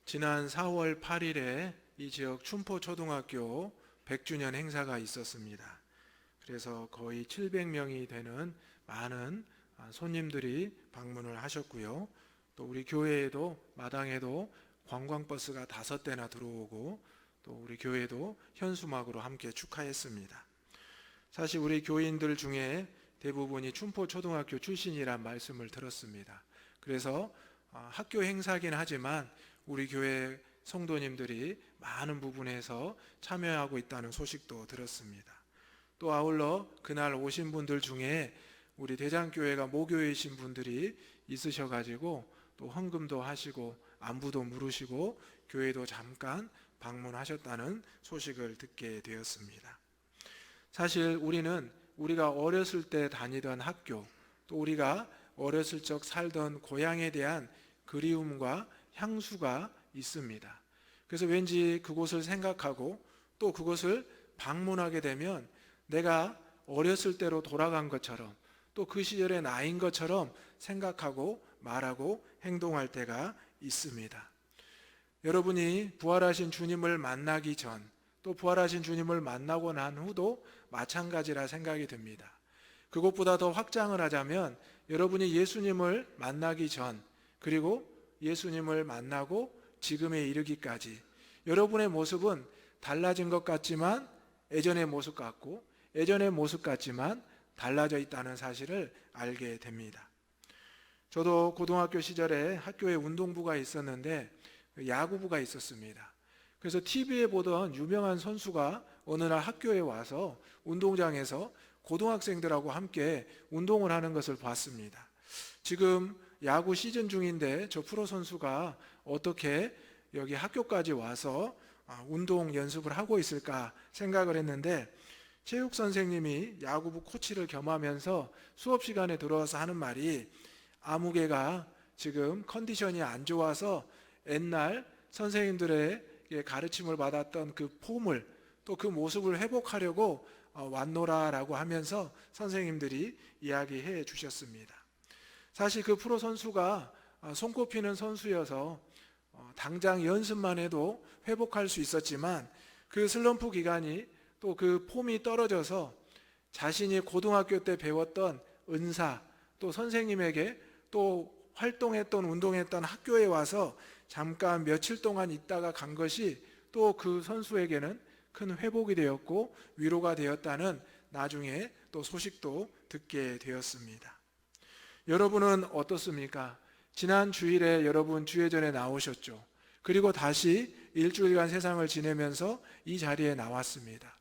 지난 4월 8일에 이 지역 춘포초등학교 100주년 행사가 있었습니다. 그래서 거의 700명이 되는 많은 손님들이 방문을 하셨고요. 또 우리 교회에도 마당에도 관광버스가 5대나 들어오고 또 우리 교회도 현수막으로 함께 축하했습니다. 사실 우리 교인들 중에 대부분이 춘포초등학교 출신이란 말씀을 들었습니다. 그래서 학교 행사긴 하지만 우리 교회 성도님들이 많은 부분에서 참여하고 있다는 소식도 들었습니다. 또 아울러 그날 오신 분들 중에 우리 대장교회가 모교이신 분들이 있으셔가지고 또 헌금도 하시고 안부도 물으시고 교회도 잠깐 방문하셨다는 소식을 듣게 되었습니다. 사실 우리가 어렸을 때 다니던 학교, 또 우리가 어렸을 적 살던 고향에 대한 그리움과 향수가 있습니다. 그래서 왠지 그곳을 생각하고 또 그곳을 방문하게 되면 내가 어렸을 때로 돌아간 것처럼 또 그 시절의 나인 것처럼 생각하고 말하고 행동할 때가 있습니다. 여러분이 부활하신 주님을 만나기 전 또 부활하신 주님을 만나고 난 후도 마찬가지라 생각이 듭니다. 그것보다 더 확장을 하자면 여러분이 예수님을 만나기 전 그리고 예수님을 만나고 지금에 이르기까지 여러분의 모습은 달라진 것 같지만 예전의 모습 같고 예전의 모습 같지만 달라져 있다는 사실을 알게 됩니다. 저도 고등학교 시절에 학교에 운동부가 있었는데 야구부가 있었습니다. 그래서 TV에 보던 유명한 선수가 어느 날 학교에 와서 운동장에서 고등학생들하고 함께 운동을 하는 것을 봤습니다. 지금 야구 시즌 중인데 저 프로 선수가 어떻게 여기 학교까지 와서 운동 연습을 하고 있을까 생각을 했는데 체육 선생님이 야구부 코치를 겸하면서 수업 시간에 들어와서 하는 말이 아무개가 지금 컨디션이 안 좋아서 옛날 선생님들의 가르침을 받았던 그 폼을 또 그 모습을 회복하려고 왔노라라고 하면서 선생님들이 이야기해 주셨습니다. 사실 그 프로 선수가 손꼽히는 선수여서 당장 연습만 해도 회복할 수 있었지만 그 슬럼프 기간이 또 그 폼이 떨어져서 자신이 고등학교 때 배웠던 은사 또 선생님에게 또 활동했던 운동했던 학교에 와서 잠깐 며칠 동안 있다가 간 것이 또 그 선수에게는 큰 회복이 되었고 위로가 되었다는 나중에 또 소식도 듣게 되었습니다. 여러분은 어떻습니까? 지난 주일에 여러분 주예전에 나오셨죠. 그리고 다시 일주일간 세상을 지내면서 이 자리에 나왔습니다.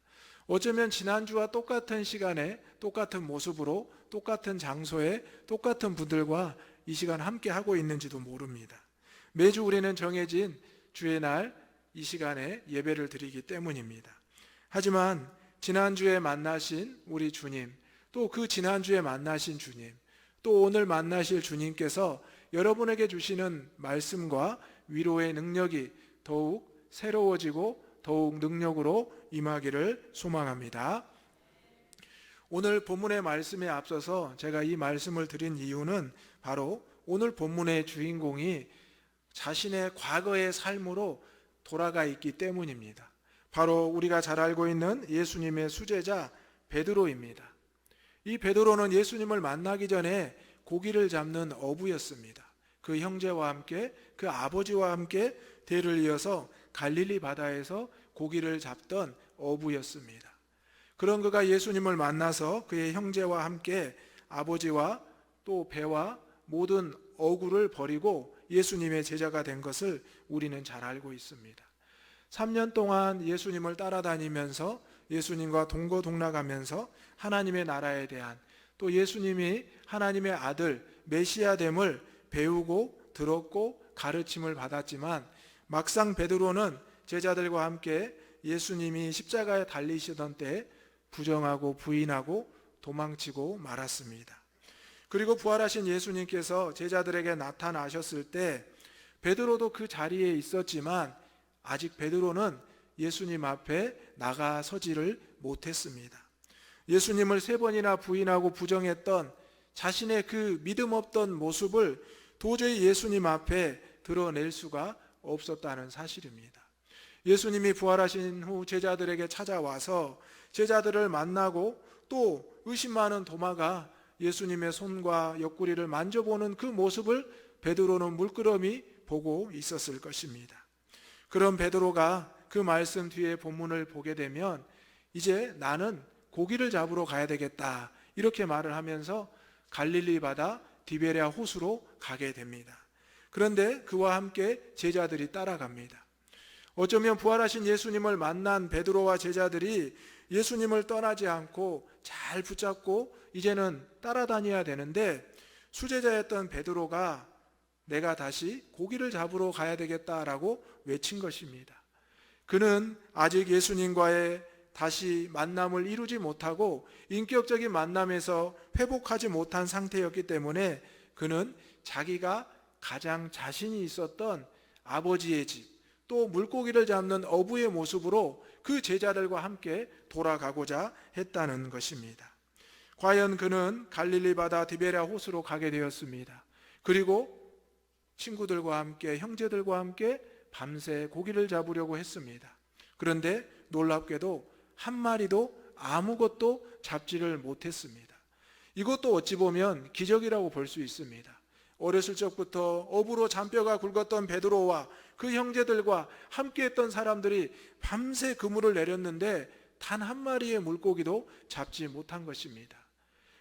어쩌면 지난주와 똑같은 시간에 똑같은 모습으로 똑같은 장소에 똑같은 분들과 이 시간 함께 하고 있는지도 모릅니다. 매주 우리는 정해진 주의 날 이 시간에 예배를 드리기 때문입니다. 하지만 지난주에 만나신 우리 주님, 또 그 지난주에 만나신 주님, 또 오늘 만나실 주님께서 여러분에게 주시는 말씀과 위로의 능력이 더욱 새로워지고 더욱 능력으로 임하기를 소망합니다. 오늘 본문의 말씀에 앞서서 제가 이 말씀을 드린 이유는 바로 오늘 본문의 주인공이 자신의 과거의 삶으로 돌아가 있기 때문입니다. 바로 우리가 잘 알고 있는 예수님의 수제자 베드로입니다. 이 베드로는 예수님을 만나기 전에 고기를 잡는 어부였습니다. 그 형제와 함께 그 아버지와 함께 대를 이어서 갈릴리 바다에서 고기를 잡던 어부였습니다. 그런 그가 예수님을 만나서 그의 형제와 함께 아버지와 또 배와 모든 어구를 버리고 예수님의 제자가 된 것을 우리는 잘 알고 있습니다. 3년 동안 예수님을 따라다니면서 예수님과 동거동락하면서 하나님의 나라에 대한 또 예수님이 하나님의 아들 메시아됨을 배우고 들었고 가르침을 받았지만 막상 베드로는 제자들과 함께 예수님이 십자가에 달리시던 때 부정하고 부인하고 도망치고 말았습니다. 그리고 부활하신 예수님께서 제자들에게 나타나셨을 때 베드로도 그 자리에 있었지만 아직 베드로는 예수님 앞에 나가서지를 못했습니다. 예수님을 3번이나 부인하고 부정했던 자신의 그 믿음 없던 모습을 도저히 예수님 앞에 드러낼 수가 없었다는 사실입니다. 예수님이 부활하신 후 제자들에게 찾아와서 제자들을 만나고 또 의심 많은 도마가 예수님의 손과 옆구리를 만져보는 그 모습을 베드로는 물끄러미 보고 있었을 것입니다. 그런 베드로가 그 말씀 뒤에 본문을 보게 되면 이제 나는 고기를 잡으러 가야 되겠다 이렇게 말을 하면서 갈릴리 바다 디베랴 호수로 가게 됩니다. 그런데 그와 함께 제자들이 따라갑니다. 어쩌면 부활하신 예수님을 만난 베드로와 제자들이 예수님을 떠나지 않고 잘 붙잡고 이제는 따라다녀야 되는데 수제자였던 베드로가 내가 다시 고기를 잡으러 가야 되겠다라고 외친 것입니다. 그는 아직 예수님과의 다시 만남을 이루지 못하고 인격적인 만남에서 회복하지 못한 상태였기 때문에 그는 자기가 가장 자신이 있었던 아버지의 집, 또 물고기를 잡는 어부의 모습으로 그 제자들과 함께 돌아가고자 했다는 것입니다. 과연 그는 갈릴리 바다 디베랴 호수로 가게 되었습니다. 그리고 친구들과 함께, 형제들과 함께 밤새 고기를 잡으려고 했습니다. 그런데 놀랍게도 한 마리도 아무것도 잡지를 못했습니다. 이것도 어찌 보면 기적이라고 볼 수 있습니다. 어렸을 적부터 어부로 잔뼈가 굵었던 베드로와 그 형제들과 함께했던 사람들이 밤새 그물을 내렸는데 단 한 마리의 물고기도 잡지 못한 것입니다.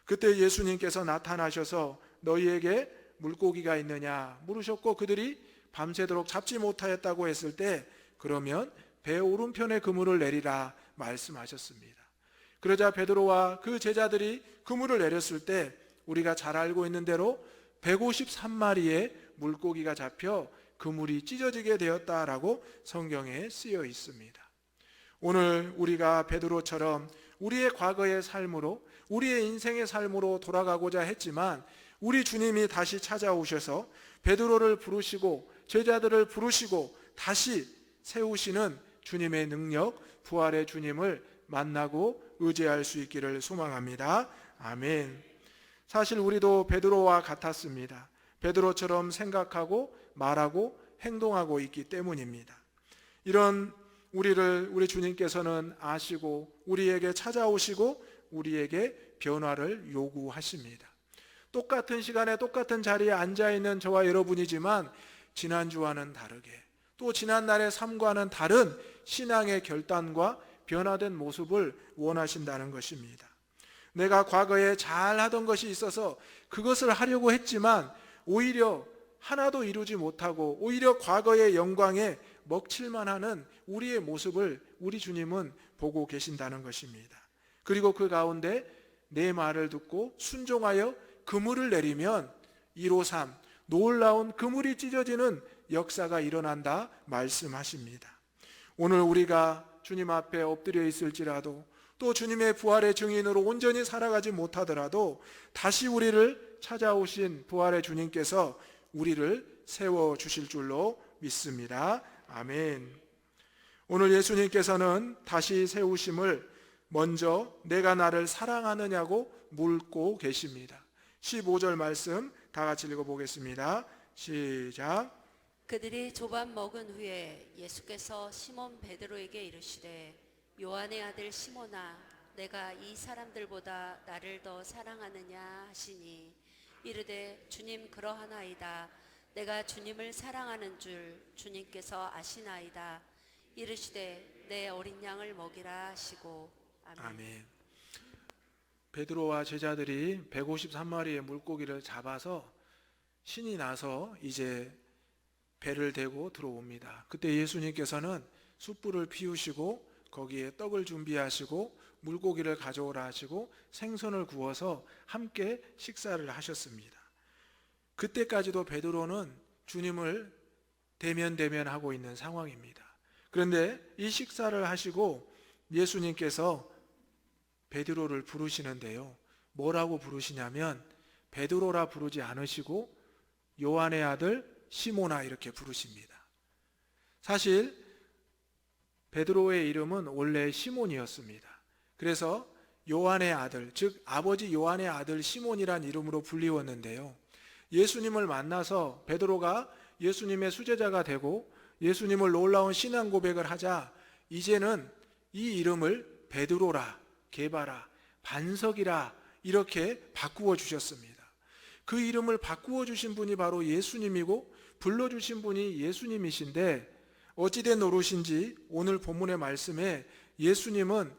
그때 예수님께서 나타나셔서 너희에게 물고기가 있느냐 물으셨고 그들이 밤새도록 잡지 못하였다고 했을 때 그러면 배 오른편에 그물을 내리라 말씀하셨습니다. 그러자 베드로와 그 제자들이 그물을 내렸을 때 우리가 잘 알고 있는 대로 153마리의 물고기가 잡혀 그물이 찢어지게 되었다라고 성경에 쓰여 있습니다. 오늘 우리가 베드로처럼 우리의 과거의 삶으로 우리의 인생의 삶으로 돌아가고자 했지만 우리 주님이 다시 찾아오셔서 베드로를 부르시고 제자들을 부르시고 다시 세우시는 주님의 능력, 부활의 주님을 만나고 의지할 수 있기를 소망합니다. 아멘. 사실 우리도 베드로와 같았습니다. 베드로처럼 생각하고 말하고 행동하고 있기 때문입니다. 이런 우리를 우리 주님께서는 아시고 우리에게 찾아오시고 우리에게 변화를 요구하십니다. 똑같은 시간에 똑같은 자리에 앉아있는 저와 여러분이지만 지난주와는 다르게 또 지난날의 삶과는 다른 신앙의 결단과 변화된 모습을 원하신다는 것입니다. 내가 과거에 잘하던 것이 있어서 그것을 하려고 했지만 오히려 하나도 이루지 못하고 오히려 과거의 영광에 먹칠만 하는 우리의 모습을 우리 주님은 보고 계신다는 것입니다. 그리고 그 가운데 내 말을 듣고 순종하여 그물을 내리면 153 놀라운 그물이 찢어지는 역사가 일어난다 말씀하십니다. 오늘 우리가 주님 앞에 엎드려 있을지라도 또 주님의 부활의 증인으로 온전히 살아가지 못하더라도 다시 우리를 찾아오신 부활의 주님께서 우리를 세워주실 줄로 믿습니다. 아멘. 오늘 예수님께서는 다시 세우심을 먼저 내가 나를 사랑하느냐고 묻고 계십니다. 15절 말씀 다 같이 읽어보겠습니다. 시작. 그들이 조반 먹은 후에 예수께서 시몬 베드로에게 이르시되 요한의 아들 시몬아 내가 이 사람들보다 나를 더 사랑하느냐 하시니 이르되 주님 그러하나이다. 내가 주님을 사랑하는 줄 주님께서 아시나이다. 이르시되 내 어린 양을 먹이라 하시고 아멘. 아멘. 베드로와 제자들이 153마리의 물고기를 잡아서 신이 나서 이제 배를 대고 들어옵니다. 그때 예수님께서는 숯불을 피우시고 거기에 떡을 준비하시고 물고기를 가져오라 하시고 생선을 구워서 함께 식사를 하셨습니다. 그때까지도 베드로는 주님을 대면하고 있는 상황입니다. 그런데 이 식사를 하시고 예수님께서 베드로를 부르시는데요. 뭐라고 부르시냐면 베드로라 부르지 않으시고 요한의 아들 시몬아 이렇게 부르십니다. 사실 베드로의 이름은 원래 시몬이었습니다. 그래서 요한의 아들, 즉 아버지 요한의 아들 시몬이란 이름으로 불리웠는데요. 예수님을 만나서 베드로가 예수님의 수제자가 되고 예수님을 놀라운 신앙 고백을 하자 이제는 이 이름을 베드로라, 게바라, 반석이라 이렇게 바꾸어 주셨습니다. 그 이름을 바꾸어 주신 분이 바로 예수님이고 불러주신 분이 예수님이신데 어찌된 노릇인지 오늘 본문의 말씀에 예수님은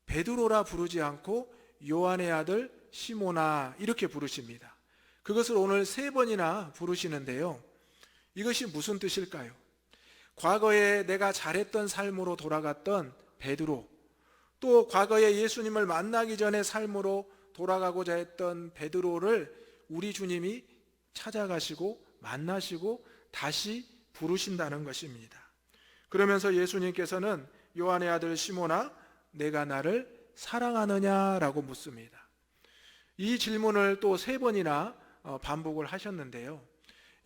베드로라 부르지 않고 요한의 아들 시몬아 이렇게 부르십니다. 그것을 오늘 3번이나 부르시는데요. 이것이 무슨 뜻일까요? 과거에 내가 잘했던 삶으로 돌아갔던 베드로, 또 과거에 예수님을 만나기 전에 삶으로 돌아가고자 했던 베드로를 우리 주님이 찾아가시고 만나시고 다시 부르신다는 것입니다. 그러면서 예수님께서는 요한의 아들 시몬아, 내가 나를 사랑하느냐라고 묻습니다. 이 질문을 또 3번이나 반복을 하셨는데요.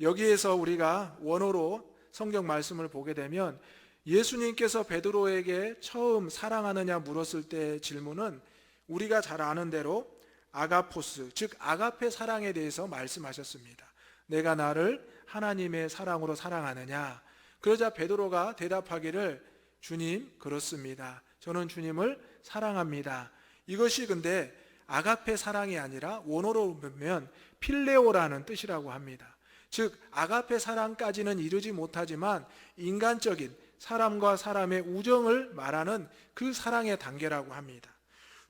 여기에서 우리가 원어로 성경 말씀을 보게 되면 예수님께서 베드로에게 처음 사랑하느냐 물었을 때의 질문은 우리가 잘 아는 대로 아가포스, 즉 아가페 사랑에 대해서 말씀하셨습니다. 내가 나를 하나님의 사랑으로 사랑하느냐. 그러자 베드로가 대답하기를 주님, 그렇습니다. 저는 주님을 사랑합니다. 이것이 근데 아가페 사랑이 아니라 원어로 보면 필레오라는 뜻이라고 합니다. 즉 아가페 사랑까지는 이르지 못하지만 인간적인 사람과 사람의 우정을 말하는 그 사랑의 단계라고 합니다.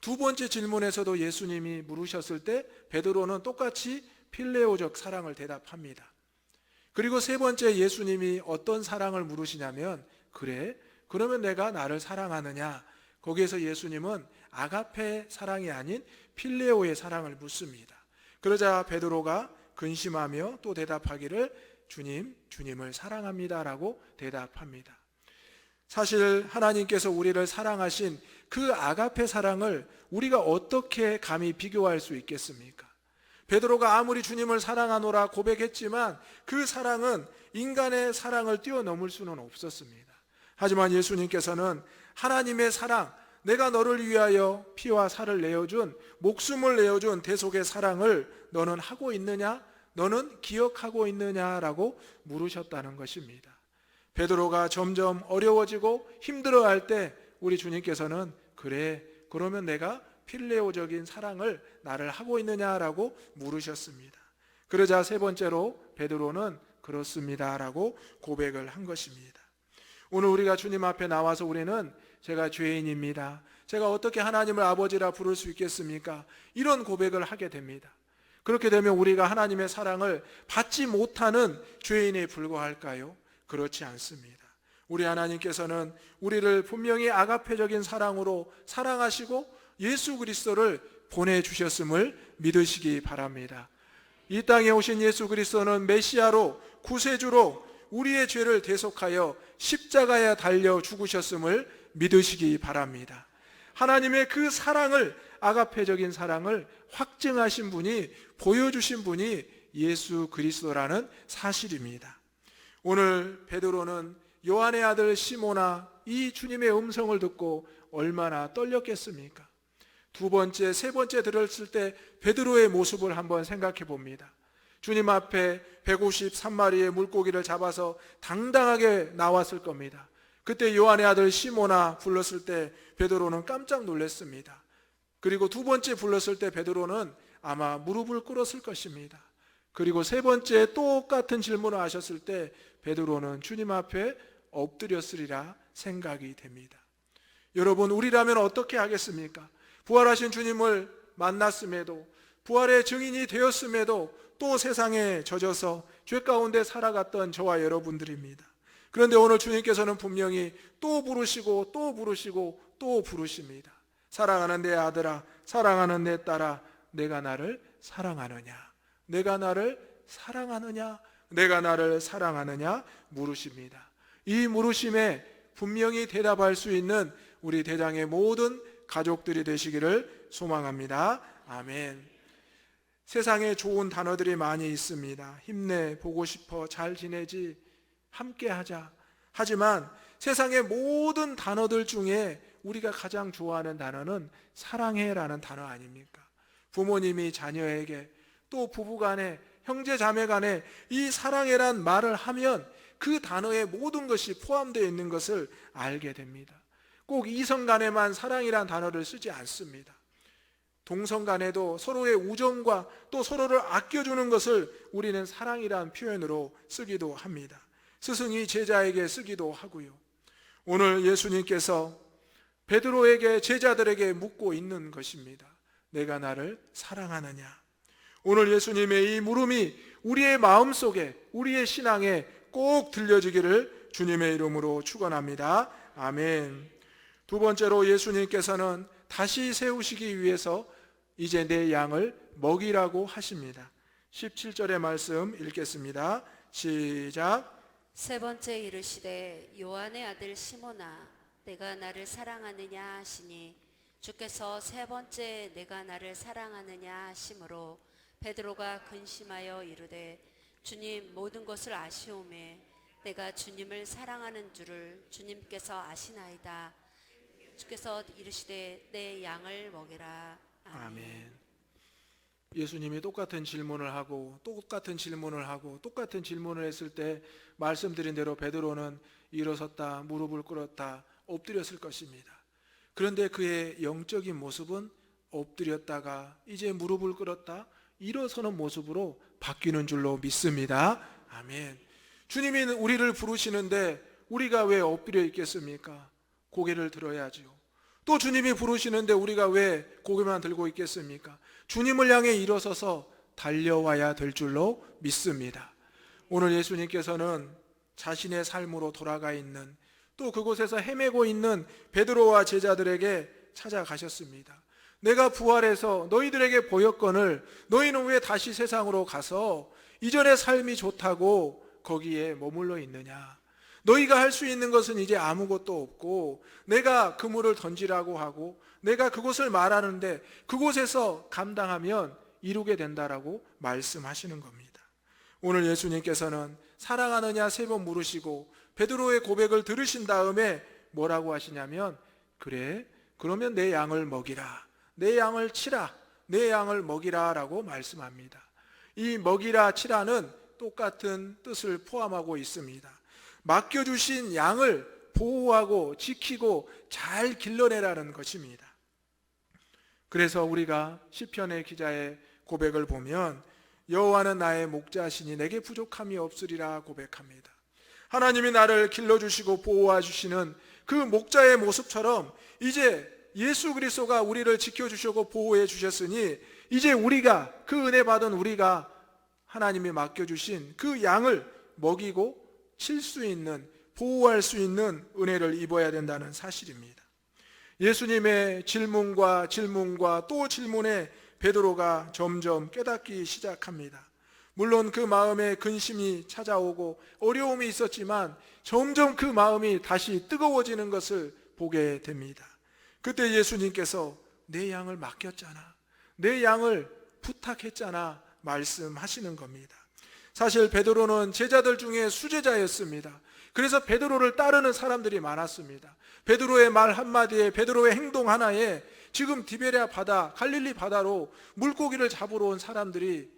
2번째 질문에서도 예수님이 물으셨을 때 베드로는 똑같이 필레오적 사랑을 대답합니다. 그리고 3번째 예수님이 어떤 사랑을 물으시냐면 그래? 그러면 내가 나를 사랑하느냐? 거기에서 예수님은 아가페 사랑이 아닌 필레오의 사랑을 묻습니다. 그러자 베드로가 근심하며 또 대답하기를 주님, 주님을 사랑합니다라고 대답합니다. 사실 하나님께서 우리를 사랑하신 그 아가페 사랑을 우리가 어떻게 감히 비교할 수 있겠습니까? 베드로가 아무리 주님을 사랑하노라 고백했지만 그 사랑은 인간의 사랑을 뛰어넘을 수는 없었습니다. 하지만 예수님께서는 하나님의 사랑, 내가 너를 위하여 피와 살을 내어준, 목숨을 내어준 대속의 사랑을 너는 하고 있느냐? 너는 기억하고 있느냐라고 물으셨다는 것입니다. 베드로가 점점 어려워지고 힘들어할 때 우리 주님께서는 그래, 그러면 내가 필레오적인 사랑을 나를 하고 있느냐라고 물으셨습니다. 그러자 3번째로 베드로는 그렇습니다라고 고백을 한 것입니다. 오늘 우리가 주님 앞에 나와서 우리는 제가 죄인입니다. 제가 어떻게 하나님을 아버지라 부를 수 있겠습니까? 이런 고백을 하게 됩니다. 그렇게 되면 우리가 하나님의 사랑을 받지 못하는 죄인에 불과할까요? 그렇지 않습니다. 우리 하나님께서는 우리를 분명히 아가페적인 사랑으로 사랑하시고 예수 그리스도를 보내주셨음을 믿으시기 바랍니다. 이 땅에 오신 예수 그리스도는 메시아로 구세주로 우리의 죄를 대속하여 십자가에 달려 죽으셨음을 믿으시기 바랍니다. 하나님의 그 사랑을, 아가페적인 사랑을 확증하신 분이, 보여주신 분이 예수 그리스도라는 사실입니다. 오늘 베드로는 요한의 아들 시몬아, 이 주님의 음성을 듣고 얼마나 떨렸겠습니까? 2번째, 3번째 들었을 때 베드로의 모습을 한번 생각해 봅니다. 주님 앞에 153마리의 물고기를 잡아서 당당하게 나왔을 겁니다. 그때 요한의 아들 시몬아 불렀을 때 베드로는 깜짝 놀랐습니다. 그리고 2번째 불렀을 때 베드로는 아마 무릎을 꿇었을 것입니다. 그리고 3번째 똑같은 질문을 하셨을 때 베드로는 주님 앞에 엎드렸으리라 생각이 됩니다. 여러분, 우리라면 어떻게 하겠습니까? 부활하신 주님을 만났음에도, 부활의 증인이 되었음에도 또 세상에 젖어서 죄 가운데 살아갔던 저와 여러분들입니다. 그런데 오늘 주님께서는 분명히 또 부르시고 또 부르시고 또 부르십니다. 사랑하는 내 아들아, 사랑하는 내 딸아, 내가 나를 사랑하느냐? 내가 나를 사랑하느냐? 내가 나를 사랑하느냐? 물으십니다. 이 물으심에 분명히 대답할 수 있는 우리 대장의 모든 가족들이 되시기를 소망합니다. 아멘. 세상에 좋은 단어들이 많이 있습니다. 힘내, 보고 싶어, 잘 지내지, 함께 하자. 하지만 세상의 모든 단어들 중에 우리가 가장 좋아하는 단어는 사랑해라는 단어 아닙니까? 부모님이 자녀에게, 또 부부간에, 형제 자매간에 이 사랑해란 말을 하면 그 단어에 모든 것이 포함되어 있는 것을 알게 됩니다. 꼭 이성 간에만 사랑이란 단어를 쓰지 않습니다. 동성 간에도 서로의 우정과 또 서로를 아껴주는 것을 우리는 사랑이란 표현으로 쓰기도 합니다. 스승이 제자에게 쓰기도 하고요. 오늘 예수님께서 베드로에게, 제자들에게 묻고 있는 것입니다. 내가 나를 사랑하느냐? 오늘 예수님의 이 물음이 우리의 마음속에, 우리의 신앙에 꼭 들려지기를 주님의 이름으로 축원합니다. 아멘. 두 번째로 예수님께서는 다시 세우시기 위해서 이제 내 양을 먹이라고 하십니다. 17절의 말씀 읽겠습니다. 시작. 세 번째 이르시되 요한의 아들 시몬아 내가 나를 사랑하느냐 하시니 주께서 세 번째 내가 나를 사랑하느냐 하심으로 베드로가 근심하여 이르되 주님 모든 것을 아시오매 내가 주님을 사랑하는 줄을 주님께서 아시나이다. 주께서 이르시되 내 양을 먹이라. 아멘. 예수님이 똑같은 질문을 하고 똑같은 질문을 했을 때 말씀드린 대로 베드로는 일어섰다, 무릎을 꿇었다, 엎드렸을 것입니다. 그런데 그의 영적인 모습은 엎드렸다가 이제 무릎을 꿇었다, 일어서는 모습으로 바뀌는 줄로 믿습니다. 아멘. 주님이 우리를 부르시는데 우리가 왜 엎드려 있겠습니까? 고개를 들어야지요. 또 주님이 부르시는데 우리가 왜 고개만 들고 있겠습니까? 주님을 향해 일어서서 달려와야 될 줄로 믿습니다. 오늘 예수님께서는 자신의 삶으로 돌아가 있는, 또 그곳에서 헤매고 있는 베드로와 제자들에게 찾아가셨습니다. 내가 부활해서 너희들에게 보였거늘 너희는 왜 다시 세상으로 가서 이전의 삶이 좋다고 거기에 머물러 있느냐? 너희가 할 수 있는 것은 이제 아무것도 없고 내가 그물을 던지라고 하고 내가 그곳을 말하는데 그곳에서 감당하면 이루게 된다라고 말씀하시는 겁니다. 오늘 예수님께서는 사랑하느냐 세 번 물으시고 베드로의 고백을 들으신 다음에 뭐라고 하시냐면, 그래 그러면 내 양을 먹이라, 내 양을 치라, 내 양을 먹이라 라고 말씀합니다. 이 먹이라 치라는 똑같은 뜻을 포함하고 있습니다. 맡겨주신 양을 보호하고 지키고 잘 길러내라는 것입니다. 그래서 우리가 시편의 기자의 고백을 보면 여호와는 나의 목자시니 내게 부족함이 없으리라 고백합니다. 하나님이 나를 길러주시고 보호해주시는 그 목자의 모습처럼 이제 예수 그리스도가 우리를 지켜주시고 보호해 주셨으니 이제 우리가, 그 은혜 받은 우리가 하나님이 맡겨주신 그 양을 먹이고 칠 수 있는, 보호할 수 있는 은혜를 입어야 된다는 사실입니다. 예수님의 질문과 또 질문에 베드로가 점점 깨닫기 시작합니다. 물론 그 마음에 근심이 찾아오고 어려움이 있었지만 점점 그 마음이 다시 뜨거워지는 것을 보게 됩니다. 그때 예수님께서 내 양을 맡겼잖아, 내 양을 부탁했잖아 말씀하시는 겁니다. 사실 베드로는 제자들 중에 수제자였습니다. 그래서 베드로를 따르는 사람들이 많았습니다. 베드로의 말 한마디에, 베드로의 행동 하나에 지금 디베랴 바다, 갈릴리 바다로 물고기를 잡으러 온 사람들이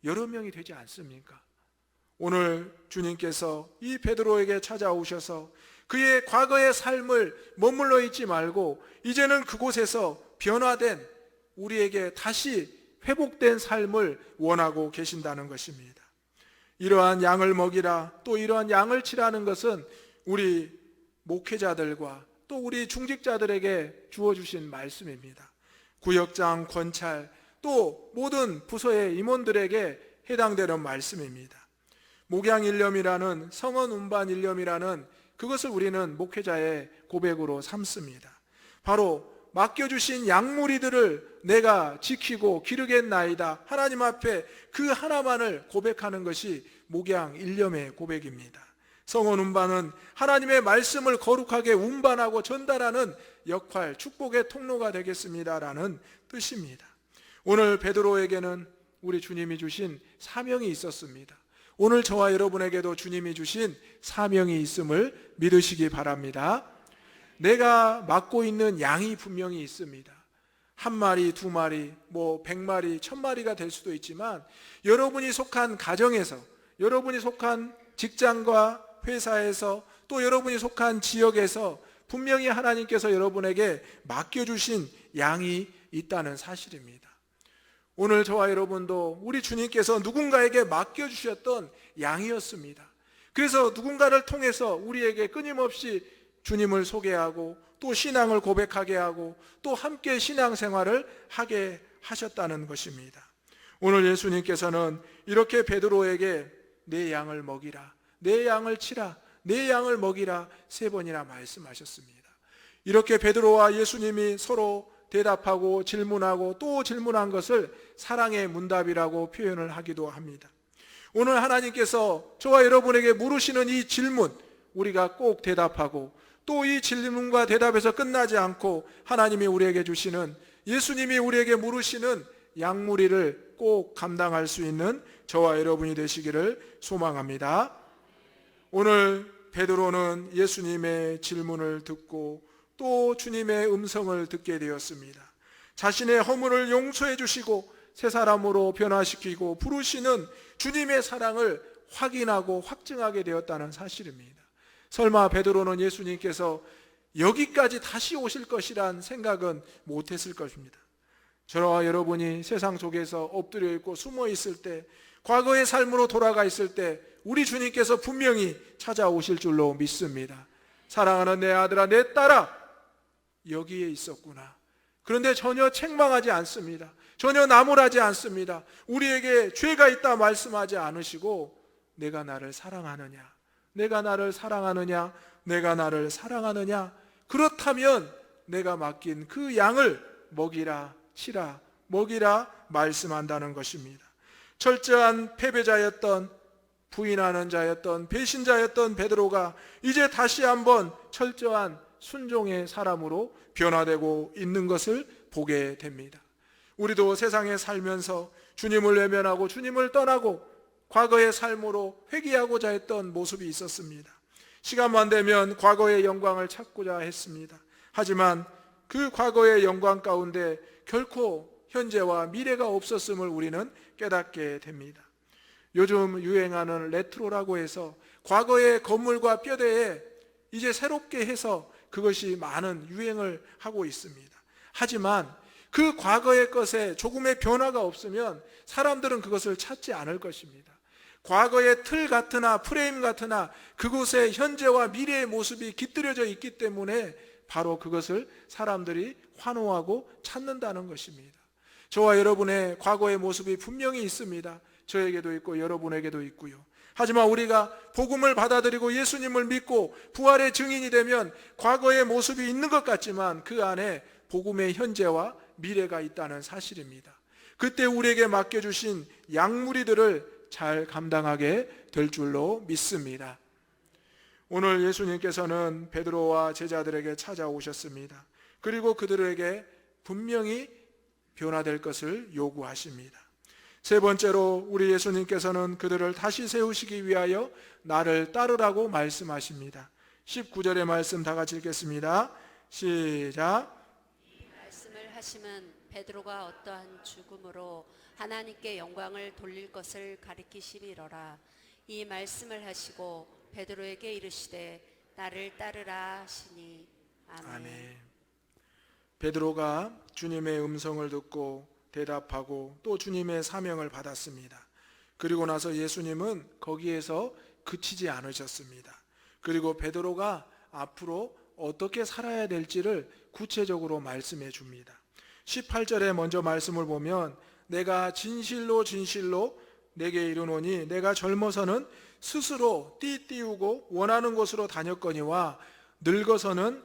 여러 명이 되지 않습니까? 오늘 주님께서 이 베드로에게 찾아오셔서 그의 과거의 삶을 머물러 있지 말고 이제는 그곳에서 변화된, 우리에게 다시 회복된 삶을 원하고 계신다는 것입니다. 이러한 양을 먹이라, 또 이러한 양을 치라는 것은 우리 목회자들과 또 우리 중직자들에게 주어주신 말씀입니다. 구역장, 권찰, 또 모든 부서의 임원들에게 해당되는 말씀입니다. 목양일념이라는, 성원 운반 일념이라는 그것을 우리는 목회자의 고백으로 삼습니다. 바로 맡겨주신 양무리들을 내가 지키고 기르겠나이다, 하나님 앞에 그 하나만을 고백하는 것이 목양일념의 고백입니다. 성원 운반은 하나님의 말씀을 거룩하게 운반하고 전달하는 역할, 축복의 통로가 되겠습니다라는 뜻입니다. 오늘 베드로에게는 우리 주님이 주신 사명이 있었습니다. 오늘 저와 여러분에게도 주님이 주신 사명이 있음을 믿으시기 바랍니다. 내가 맡고 있는 양이 분명히 있습니다. 한 마리, 두 마리, 100마리, 1000마리가 될 수도 있지만 여러분이 속한 가정에서, 여러분이 속한 직장과 회사에서 또 여러분이 속한 지역에서 분명히 하나님께서 여러분에게 맡겨주신 양이 있다는 사실입니다. 오늘 저와 여러분도 우리 주님께서 누군가에게 맡겨주셨던 양이었습니다. 그래서 누군가를 통해서 우리에게 끊임없이 주님을 소개하고 또 신앙을 고백하게 하고 또 함께 신앙생활을 하게 하셨다는 것입니다. 오늘 예수님께서는 이렇게 베드로에게 내 양을 먹이라, 내 양을 치라, 내 양을 먹이라 3번이나 말씀하셨습니다. 이렇게 베드로와 예수님이 서로 대답하고 질문하고 또 질문한 것을 사랑의 문답이라고 표현을 하기도 합니다. 오늘 하나님께서 저와 여러분에게 물으시는 이 질문, 우리가 꼭 대답하고 또 이 질문과 대답에서 끝나지 않고 하나님이 우리에게 주시는, 예수님이 우리에게 물으시는 양무리를 꼭 감당할 수 있는 저와 여러분이 되시기를 소망합니다. 오늘 베드로는 예수님의 질문을 듣고 또 주님의 음성을 듣게 되었습니다. 자신의 허물을 용서해 주시고 새 사람으로 변화시키고 부르시는 주님의 사랑을 확인하고 확증하게 되었다는 사실입니다. 설마 베드로는 예수님께서 여기까지 다시 오실 것이란 생각은 못했을 것입니다. 저와 여러분이 세상 속에서 엎드려 있고 숨어 있을 때, 과거의 삶으로 돌아가 있을 때 우리 주님께서 분명히 찾아오실 줄로 믿습니다. 사랑하는 내 아들아, 내 딸아, 여기에 있었구나. 그런데 전혀 책망하지 않습니다. 전혀 나무라지 않습니다. 우리에게 죄가 있다 말씀하지 않으시고 내가 나를 사랑하느냐, 내가 나를 사랑하느냐, 내가 나를 사랑하느냐, 그렇다면 내가 맡긴 그 양을 먹이라, 치라, 먹이라 말씀한다는 것입니다. 철저한 패배자였던, 부인하는 자였던, 배신자였던 베드로가 이제 다시 한번 철저한 순종의 사람으로 변화되고 있는 것을 보게 됩니다. 우리도 세상에 살면서 주님을 외면하고 주님을 떠나고 과거의 삶으로 회귀하고자 했던 모습이 있었습니다. 시간만 되면 과거의 영광을 찾고자 했습니다. 하지만 그 과거의 영광 가운데 결코 현재와 미래가 없었음을 우리는 깨닫게 됩니다. 요즘 유행하는 레트로라고 해서 과거의 건물과 뼈대에 이제 새롭게 해서 그것이 많은 유행을 하고 있습니다. 하지만 그 과거의 것에 조금의 변화가 없으면 사람들은 그것을 찾지 않을 것입니다. 과거의 틀 같으나 프레임 같으나 그곳에 현재와 미래의 모습이 깃들여져 있기 때문에 바로 그것을 사람들이 환호하고 찾는다는 것입니다. 저와 여러분의 과거의 모습이 분명히 있습니다. 저에게도 있고 여러분에게도 있고요. 하지만 우리가 복음을 받아들이고 예수님을 믿고 부활의 증인이 되면 과거의 모습이 있는 것 같지만 그 안에 복음의 현재와 미래가 있다는 사실입니다. 그때 우리에게 맡겨주신 양무리들을 잘 감당하게 될 줄로 믿습니다. 오늘 예수님께서는 베드로와 제자들에게 찾아오셨습니다. 그리고 그들에게 분명히 변화될 것을 요구하십니다. 세 번째로 우리 예수님께서는 그들을 다시 세우시기 위하여 나를 따르라고 말씀하십니다. 19절의 말씀 다 같이 읽겠습니다. 시작. 이 말씀을 하시면 베드로가 어떠한 죽음으로 하나님께 영광을 돌릴 것을 가리키심이로라. 이 말씀을 하시고 베드로에게 이르시되 나를 따르라 하시니. 아멘. 아멘. 베드로가 주님의 음성을 듣고 대답하고 또 주님의 사명을 받았습니다. 그리고 나서 예수님은 거기에서 그치지 않으셨습니다. 그리고 베드로가 앞으로 어떻게 살아야 될지를 구체적으로 말씀해 줍니다. 18절에 먼저 말씀을 보면 내가 진실로 진실로 내게 이르노니 내가 젊어서는 스스로 띠띠우고 원하는 곳으로 다녔거니와 늙어서는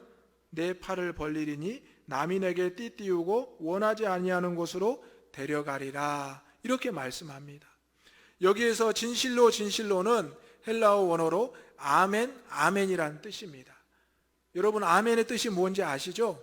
내 팔을 벌리리니 남이 내게 띠띠우고 원하지 아니하는 곳으로 데려가리라, 이렇게 말씀합니다. 여기에서 진실로 진실로는 헬라어 원어로 아멘, 아멘이라는 뜻입니다. 여러분, 아멘의 뜻이 뭔지 아시죠?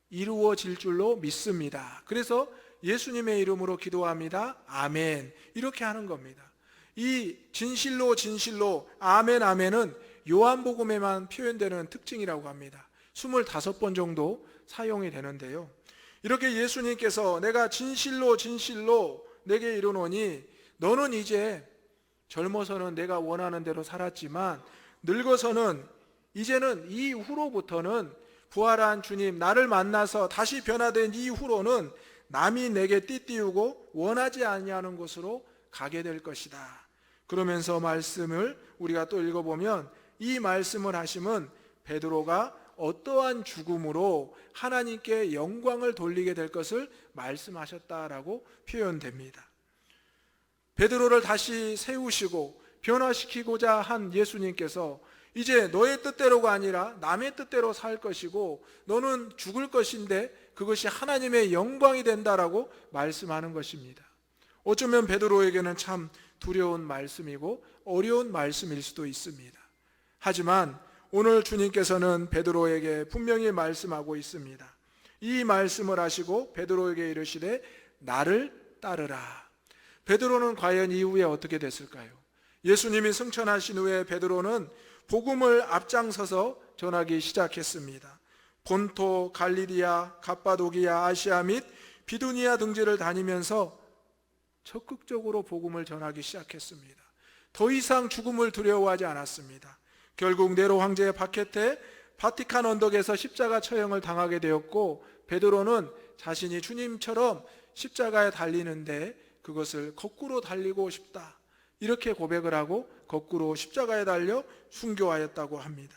이루어질 줄로 믿습니다. 그래서 예수님의 이름으로 기도합니다. 아멘, 이렇게 하는 겁니다. 이 진실로 진실로 아멘, 아멘은 요한복음에만 표현되는 특징이라고 합니다. 25번 정도 사용이 되는데요. 이렇게 예수님께서 내가 진실로 진실로 내게 이르노니 너는 이제 젊어서는 내가 원하는 대로 살았지만 늙어서는 이제는 이후로부터는 부활한 주님 나를 만나서 다시 변화된 이후로는 남이 내게 띠띠우고 원하지 아니하는 곳으로 가게 될 것이다. 그러면서 말씀을 우리가 또 읽어보면 이 말씀을 하심은 베드로가 어떠한 죽음으로 하나님께 영광을 돌리게 될 것을 말씀하셨다라고 표현됩니다. 베드로를 다시 세우시고 변화시키고자 한 예수님께서 이제 너의 뜻대로가 아니라 남의 뜻대로 살 것이고 너는 죽을 것인데 그것이 하나님의 영광이 된다라고 말씀하는 것입니다. 어쩌면 베드로에게는 참 두려운 말씀이고 어려운 말씀일 수도 있습니다. 하지만 오늘 주님께서는 베드로에게 분명히 말씀하고 있습니다. 이 말씀을 하시고 베드로에게 이르시되 나를 따르라. 베드로는 과연 이후에 어떻게 됐을까요? 예수님이 승천하신 후에 베드로는 복음을 앞장서서 전하기 시작했습니다. 본토, 갈릴리아, 갑바도기아, 아시아 및 비두니아 등지를 다니면서 적극적으로 복음을 전하기 시작했습니다. 더 이상 죽음을 두려워하지 않았습니다. 결국 네로 황제의 바켓에 바티칸 언덕에서 십자가 처형을 당하게 되었고 베드로는 자신이 주님처럼 십자가에 달리는데 그것을 거꾸로 달리고 싶다 이렇게 고백을 하고 거꾸로 십자가에 달려 순교하였다고 합니다.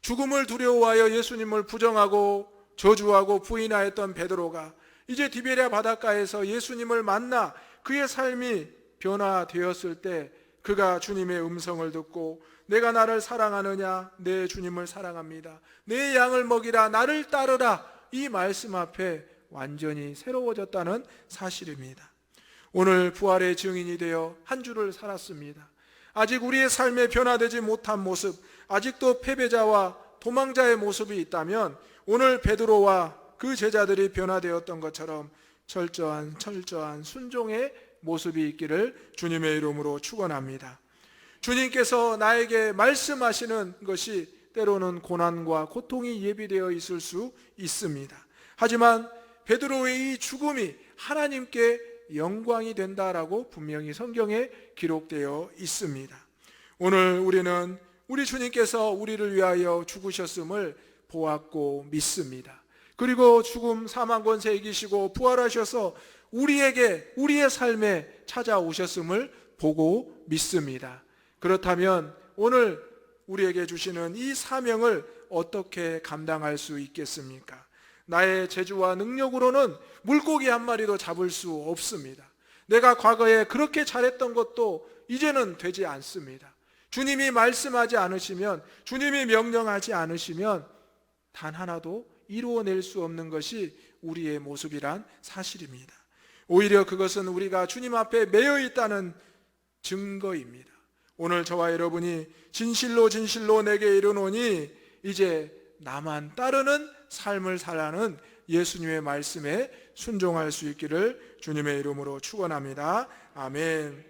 죽음을 두려워하여 예수님을 부정하고 저주하고 부인하였던 베드로가 이제 디베랴 바닷가에서 예수님을 만나 그의 삶이 변화되었을 때 그가 주님의 음성을 듣고 내가 나를 사랑하느냐? 내 주님을 사랑합니다. 내 양을 먹이라 나를 따르라 이 말씀 앞에 완전히 새로워졌다는 사실입니다. 오늘 부활의 증인이 되어 한 주를 살았습니다. 아직 우리의 삶에 변화되지 못한 모습, 아직도 패배자와 도망자의 모습이 있다면 오늘 베드로와 그 제자들이 변화되었던 것처럼 철저한 순종의 모습이 있기를 주님의 이름으로 축원합니다. 주님께서 나에게 말씀하시는 것이 때로는 고난과 고통이 예비되어 있을 수 있습니다. 하지만 베드로의 이 죽음이 하나님께 영광이 된다라고 분명히 성경에 기록되어 있습니다. 오늘 우리는 우리 주님께서 우리를 위하여 죽으셨음을 보았고 믿습니다. 그리고 죽음 사망 권세 이기시고 부활하셔서 우리에게 우리의 삶에 찾아오셨음을 보고 믿습니다. 그렇다면 오늘 우리에게 주시는 이 사명을 어떻게 감당할 수 있겠습니까? 나의 재주와 능력으로는 물고기 한 마리도 잡을 수 없습니다. 내가 과거에 그렇게 잘했던 것도 이제는 되지 않습니다. 주님이 말씀하지 않으시면, 주님이 명령하지 않으시면 단 하나도 이루어낼 수 없는 것이 우리의 모습이란 사실입니다. 오히려 그것은 우리가 주님 앞에 매여 있다는 증거입니다. 오늘 저와 여러분이 진실로 내게 이르노니 이제 나만 따르는 삶을 살라는 예수님의 말씀에 순종할 수 있기를 주님의 이름으로 축원합니다. 아멘.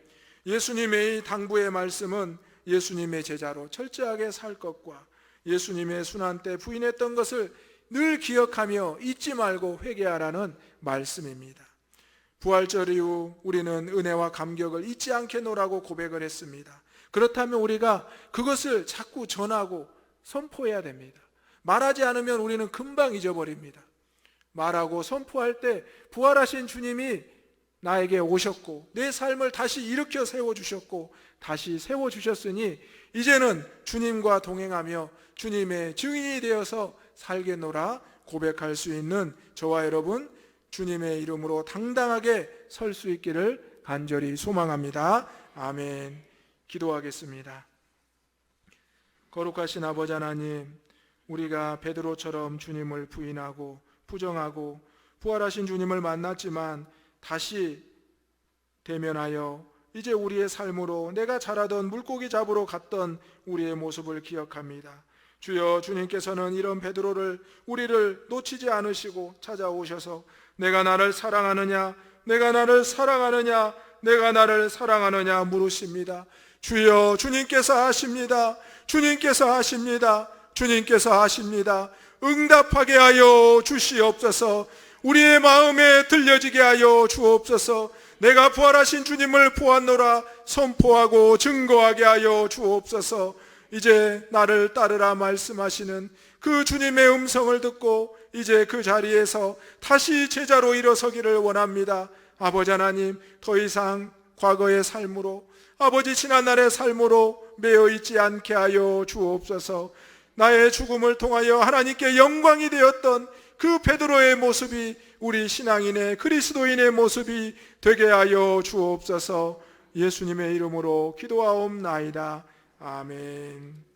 예수님의 당부의 말씀은 예수님의 제자로 철저하게 살 것과 예수님의 순환 때 부인했던 것을 늘 기억하며 잊지 말고 회개하라는 말씀입니다. 부활절 이후 우리는 은혜와 감격을 잊지 않겠노라고 고백을 했습니다. 그렇다면 우리가 그것을 자꾸 전하고 선포해야 됩니다. 말하지 않으면 우리는 금방 잊어버립니다. 말하고 선포할 때 부활하신 주님이 나에게 오셨고 내 삶을 다시 일으켜 세워주셨고 다시 세워주셨으니 이제는 주님과 동행하며 주님의 증인이 되어서 살겠노라 고백할 수 있는 저와 여러분 주님의 이름으로 당당하게 설 수 있기를 간절히 소망합니다. 아멘. 기도하겠습니다. 거룩하신 아버지 하나님, 우리가 베드로처럼 주님을 부인하고 부정하고 부활하신 주님을 만났지만 다시 대면하여 이제 우리의 삶으로 내가 잘하던 물고기 잡으러 갔던 우리의 모습을 기억합니다. 주여, 주님께서는 이런 베드로를 우리를 놓치지 않으시고 찾아오셔서 내가 나를 사랑하느냐, 내가 나를 사랑하느냐, 내가 나를 사랑하느냐 물으십니다. 주여, 주님께서 아십니다. 주님께서 아십니다. 주님께서 아십니다. 응답하게 하여 주시옵소서. 우리의 마음에 들려지게 하여 주옵소서. 내가 부활하신 주님을 보았노라 선포하고 증거하게 하여 주옵소서. 이제 나를 따르라 말씀하시는 그 주님의 음성을 듣고 이제 그 자리에서 다시 제자로 일어서기를 원합니다. 아버지 하나님, 더 이상 과거의 삶으로, 아버지 지난날의 삶으로 매여 있지 않게 하여 주옵소서. 나의 죽음을 통하여 하나님께 영광이 되었던 그 베드로의 모습이 우리 신앙인의 그리스도인의 모습이 되게 하여 주옵소서. 예수님의 이름으로 기도하옵나이다. 아멘.